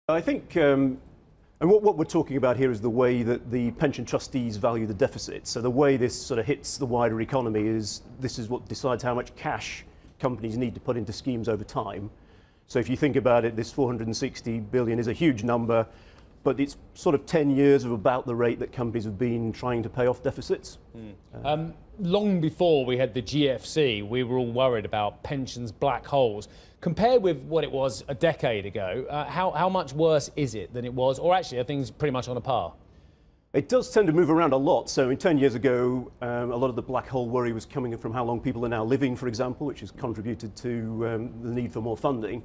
I think, and what we're talking about here is the way that the pension trustees value the deficit. So the way this sort of hits the wider economy is this is what decides how much cash companies need to put into schemes over time. So if you think about it, this 460 billion is a huge number, but it's sort of 10 years of about the rate that companies have been trying to pay off deficits. Long before we had the GFC, we were all worried about pensions black holes. Compared with what it was a decade ago, how much worse is it than it was? Or actually, are things pretty much on a par? It does tend to move around a lot. So 10 years ago, a lot of the black hole worry was coming from how long people are now living, for example, which has contributed to the need for more funding.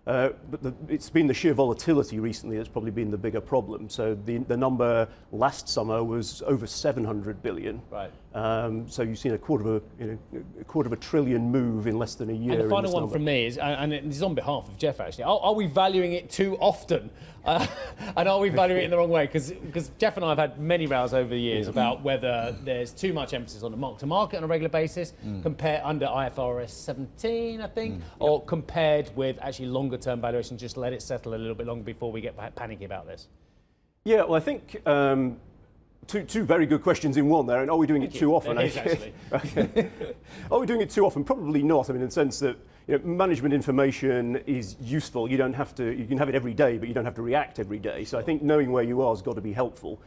But it's been the sheer volatility recently that's probably been the bigger problem. So the number last summer was over 700 billion. Right. So you've seen a quarter of a trillion move in less than a year. And the final one from me is, and it's on behalf of Jeff actually, are we valuing it too often? And are we valuing it in the wrong way? Because Jeff and I have had many rows over the years about whether there's too much emphasis on the mark-to-market on a regular basis, compared under IFRS 17, I think, or compared with actually longer-term valuation, just let it settle a little bit longer before we get panicky about this. Yeah, well, I think two very good questions in one there. And are we doing it too often? It is, actually. Okay. Are we doing it too often? Probably not. I mean, in the sense that management information is useful. You don't have to. You can have it every day, but you don't have to react every day. So I think knowing where you are has got to be helpful.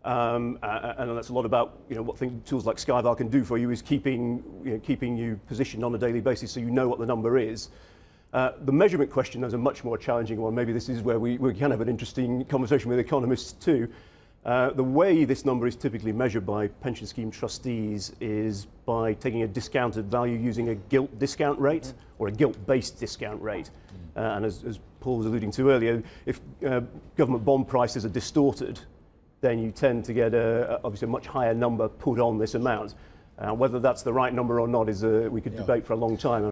And that's a lot about what tools like Skyvar can do for you is keeping you positioned on a daily basis, so you know what the number is. The measurement question is a much more challenging one. Maybe this is where we can have an interesting conversation with economists too. The way this number is typically measured by pension scheme trustees is by taking a discounted value using a gilt discount rate or a gilt-based discount rate. And as Paul was alluding to earlier, if government bond prices are distorted, then you tend to get obviously a much higher number put on this amount. Whether that's the right number or not is we could debate for a long time.